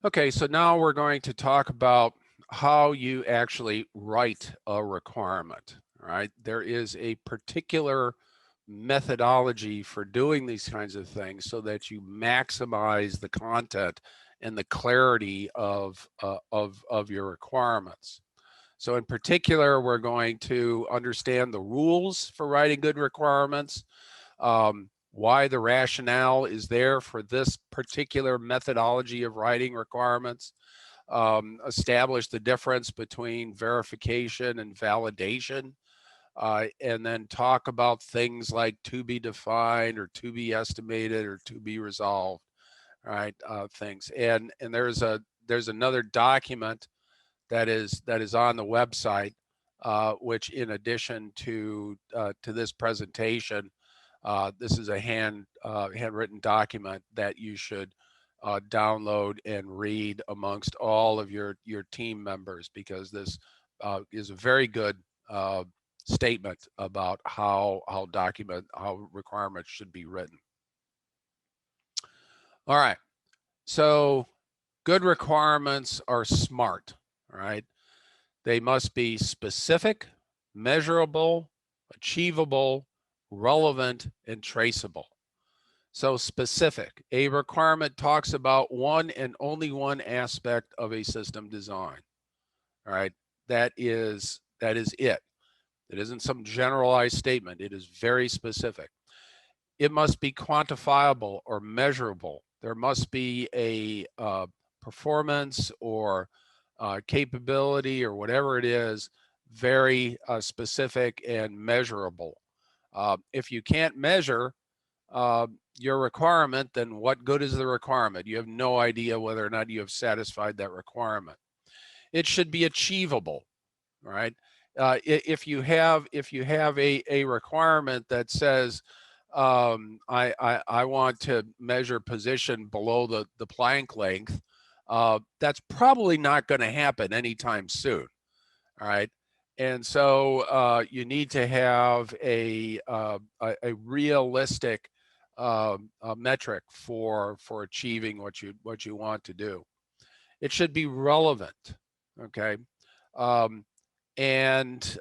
Okay, so now we're going to talk about how you actually write a requirement. All right, there is a particular methodology for doing these kinds of things so that you maximize the content and the clarity of your requirements. So in particular, we're going to understand the rules for writing good requirements, why the rationale is there for this particular methodology of writing requirements, establish the difference between verification and validation, and then talk about things like to be defined or to be estimated or to be resolved, right? Things. And there's another document that is on the website, which in addition to this presentation, this is a handwritten document that you should download and read amongst all of your team members, because this is a very good uh, statement about how requirements should be written. All right, so good requirements are smart. All right, they must be specific, measurable, achievable, relevant, and traceable. So specific, a requirement talks about one and only one aspect of a system design. All right, that is it. It isn't some generalized statement. It is very specific. It must be quantifiable or measurable. There must be a performance or capability or whatever it is, very specific and measurable. If you can't measure your requirement, then what good is the requirement? You have no idea whether or not you have satisfied that requirement. It should be achievable, right? If you have a requirement that says I want to measure position below the plank length, that's probably not going to happen anytime soon. All right. And so you need to have a realistic metric for achieving what you want to do. It should be relevant. Okay. Um, and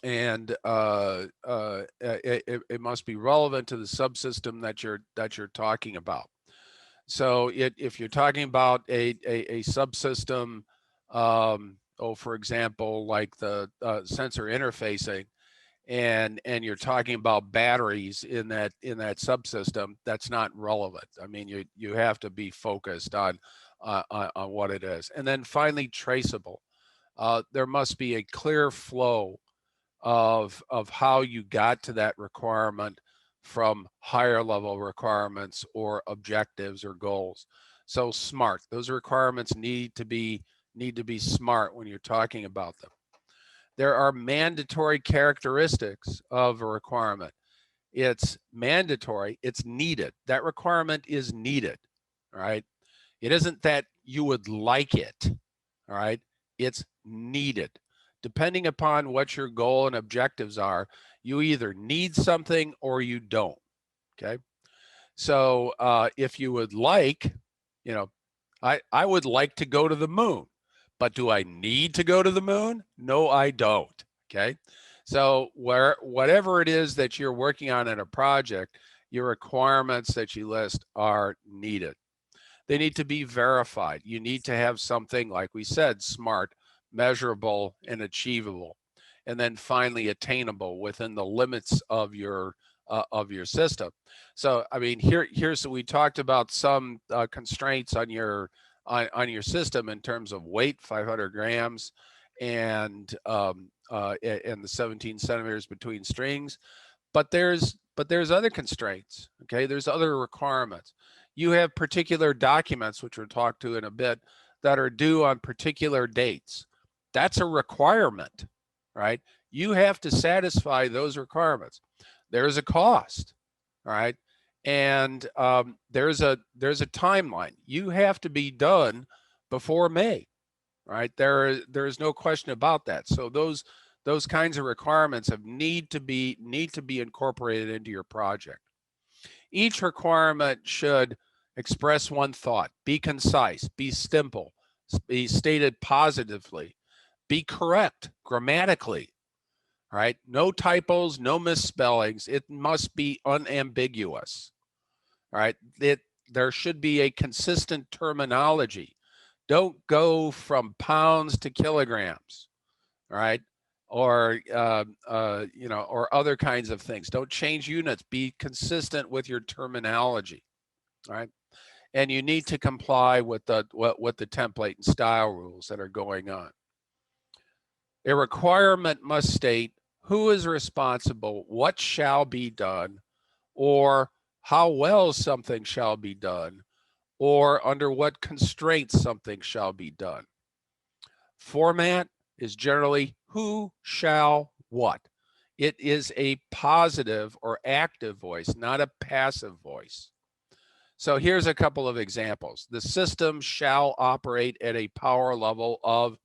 it must be relevant to the subsystem that you're talking about. So if you're talking about a subsystem, for example, like the sensor interfacing, and you're talking about batteries in that subsystem, that's not relevant. I mean, you have to be focused on what it is. And then finally, traceable. There must be a clear flow of how you got to that requirement from higher level requirements or objectives or goals. So smart. Those requirements need to be smart when you're talking about them. There are mandatory characteristics of a requirement. It's mandatory, it's needed. That requirement is needed. All right. It isn't that you would like it. All right. It's needed. Depending upon what your goal and objectives are, you either need something or you don't. Okay. So if you would like, you know, I would like to go to the moon, but do I need to go to the moon? No, I don't. Okay. So whatever it is that you're working on in a project, your requirements that you list are needed. They need to be verified. You need to have something, like we said, smart, measurable, and achievable. And then finally attainable within the limits of your system. So I mean, here's we talked about some constraints on your system in terms of weight, 500 grams, and the 17 centimeters between strings. But there's other constraints. Okay, there's other requirements. You have particular documents, which we'll talk to in a bit, that are due on particular dates. That's a requirement, right? You have to satisfy those requirements. There's a cost, all right, and there's a timeline. You have to be done before May, right? There is no question about that. So those kinds of requirements need to be incorporated into your project. Each requirement should Express one thought. Be concise. Be simple. Be stated positively. Be correct grammatically. All right. No typos, no misspellings. It must be unambiguous. All right. There should be a consistent terminology. Don't go from pounds to kilograms. All right. Or, or other kinds of things. Don't change units. Be consistent with your terminology. All right. And you need to comply with the template and style rules that are going on. A requirement must state who is responsible, what shall be done, or how well something shall be done, or under what constraints something shall be done. Format is generally who shall what. It is a positive or active voice, not a passive voice. So here's a couple of examples. The system shall operate at a power level of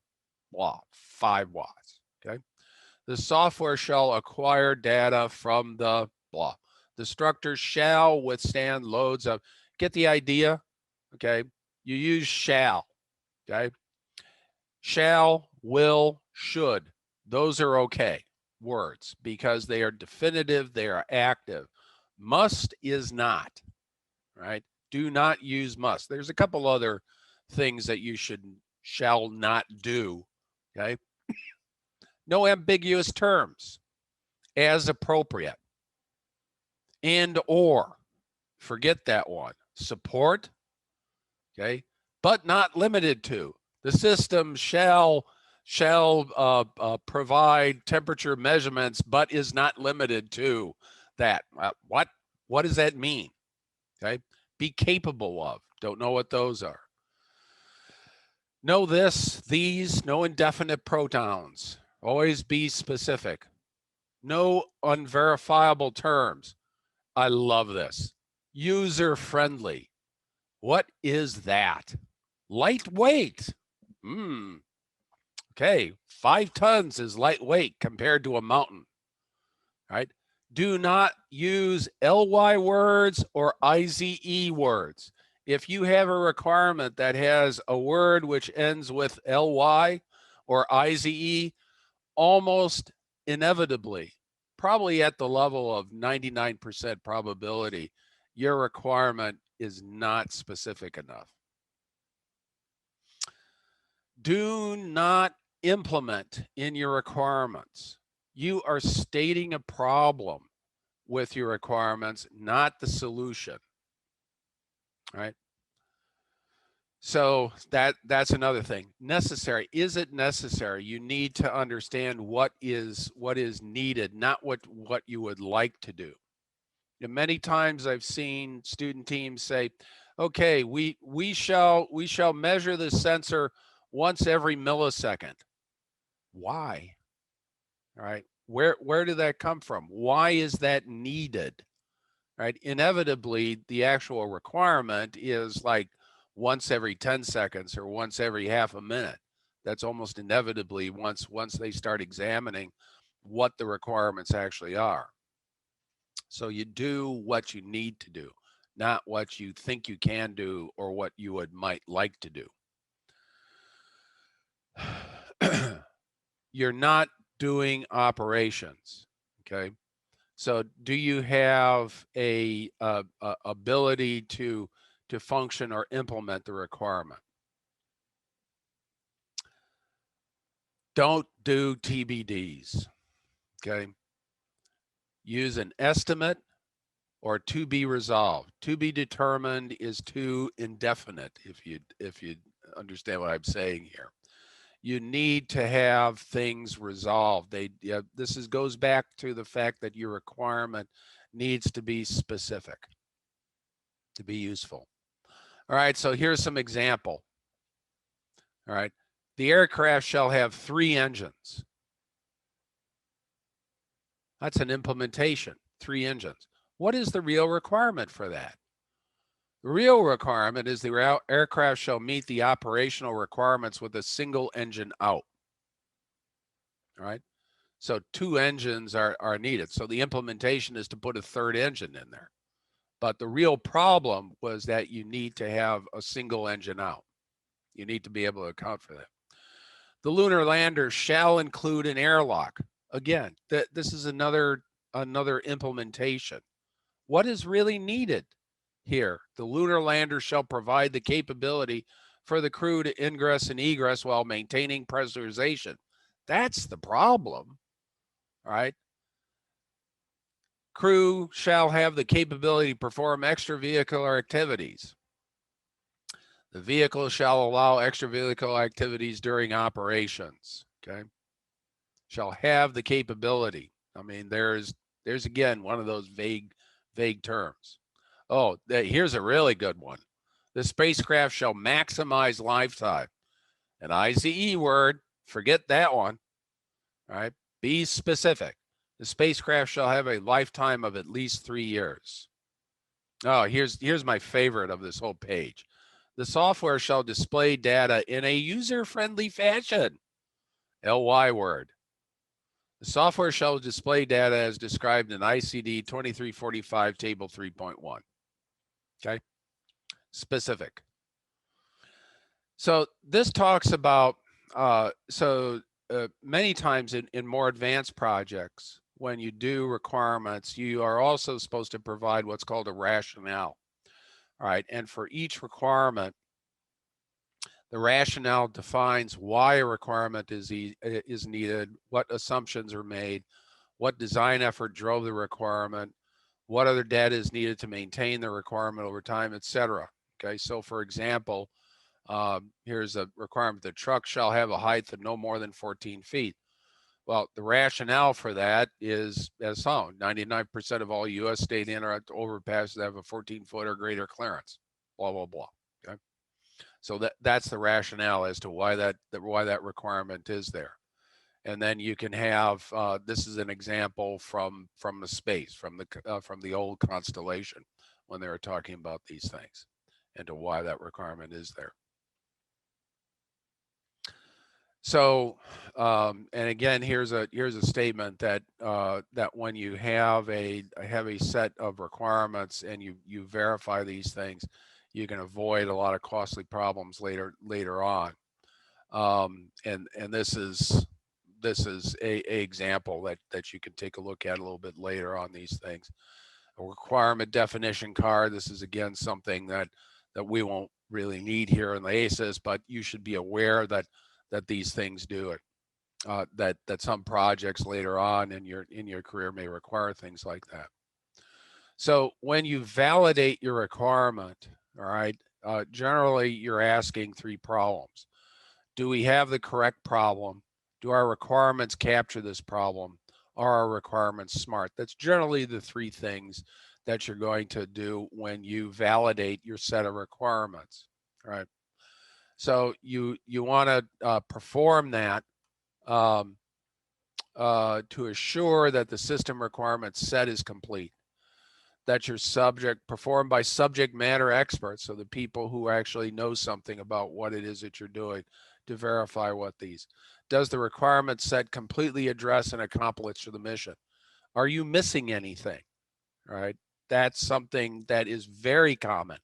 blah, 5 watts, okay? The software shall acquire data from the blah. The structure shall withstand loads of, get the idea, okay? You use shall, okay? Shall, will, should. Those are okay words because they are definitive, they are active. Must is not, right? Do not use must. There's a couple other things that you shall not do, okay? No ambiguous terms, as appropriate. And or, forget that one. Support, okay? But not limited to. The system shall provide temperature measurements, but is not limited to that. What does that mean? Okay, be capable of. Don't know what those are. Know this, these, no indefinite pronouns. Always be specific. No unverifiable terms. I love this. User friendly. What is that? Lightweight. Okay, 5 tons is lightweight compared to a mountain, right? Do not use ly words or ize words. If you have a requirement that has a word which ends with ly or ize, almost inevitably, probably at the level of 99% probability, your requirement is not specific enough. Do not implement in your requirements. You are stating a problem with your requirements, not the solution. All right. So that's another thing. Necessary. Is it necessary? You need to understand what is needed, not what you would like to do. And many times I've seen student teams say, okay, we shall measure the sensor once every millisecond. Why? All right. Where did that come from? Why is that needed? Right? Inevitably, the actual requirement is like once every 10 seconds or once every half a minute. That's almost inevitably once they start examining what the requirements actually are. So you do what you need to do, not what you think you can do or what you might like to do. You're not doing operations, okay? So do you have a ability to function or implement the requirement? Don't do TBDs, okay? Use an estimate or to be resolved. To be determined is too indefinite, if you understand what I'm saying here. You need to have things resolved. This goes back to the fact that your requirement needs to be specific to be useful. All right, so here's some example. All right, the aircraft shall have 3 engines. That's an implementation, 3 engines. What is the real requirement for that? The real requirement is the aircraft shall meet the operational requirements with a single engine out. All right, so 2 engines are needed. So the implementation is to put a 3rd engine in there. But the real problem was that you need to have a single engine out. You need to be able to account for that. The lunar lander shall include an airlock. Again, this is another implementation. What is really needed here? The lunar lander shall provide the capability for the crew to ingress and egress while maintaining pressurization. That's the problem, right? Crew shall have the capability to perform extravehicular activities. The vehicle shall allow extravehicular activities during operations, okay? Shall have the capability. I mean, there's again one of those vague terms. Oh, here's a really good one. The spacecraft shall maximize lifetime. An ICE word, forget that one, all right? Be specific. The spacecraft shall have a lifetime of at least 3 years. Oh, here's my favorite of this whole page. The software shall display data in a user-friendly fashion. LY word. The software shall display data as described in ICD 2345 table 3.1. Okay, specific. So this talks about, many times in more advanced projects, when you do requirements, you are also supposed to provide what's called a rationale. All right, and for each requirement, the rationale defines why a requirement is needed, what assumptions are made, what design effort drove the requirement, what other data is needed to maintain the requirement over time, etc. Okay, so for example, here's a requirement: the truck shall have a height of no more than 14 feet. Well, the rationale for that is as follows: 99% of all U.S. state internet overpasses have a 14-foot or greater clearance. Blah blah blah. Okay, so that's the rationale as to why that requirement is there. And then you can have this is an example from the space, from the old constellation, when they were talking about these things and to why that requirement is there. So, and again, here's a statement that that when you have a set of requirements and you verify these things, you can avoid a lot of costly problems later on. And this is a example that you can take a look at a little bit later on these things. A requirement definition card. This is again something that we won't really need here in the ACES, but you should be aware that these things do it. That some projects later on in your career may require things like that. So when you validate your requirement, all right, generally you're asking 3 problems. Do we have the correct problem? Do our requirements capture this problem? Are our requirements smart? That's generally the 3 things that you're going to do when you validate your set of requirements, right? So you want to perform that to assure that the system requirements set is complete, that your performed by subject matter experts, so the people who actually know something about what it is that you're doing, to verify what these. Does the requirement set completely address and accomplish the mission? Are you missing anything? All right, that's something that is very common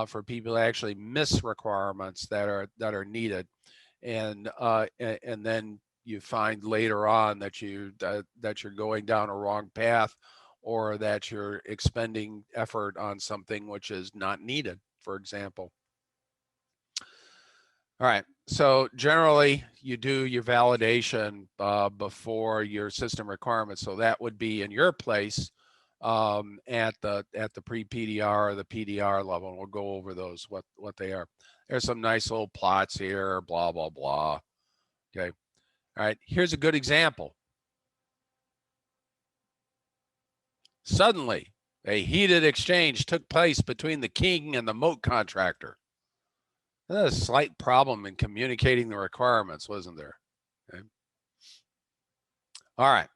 for people to actually miss requirements that are needed, and then you find later on that that you're going down a wrong path, or that you're expending effort on something which is not needed, for example. All right, so generally you do your validation before your system requirements. So that would be in your place at the pre-PDR or the PDR level. And we'll go over those, what they are. There's some nice little plots here, blah, blah, blah. Okay, all right, here's a good example. Suddenly, a heated exchange took place between the king and the moat contractor. There's a slight problem in communicating the requirements, wasn't there? Okay. All right,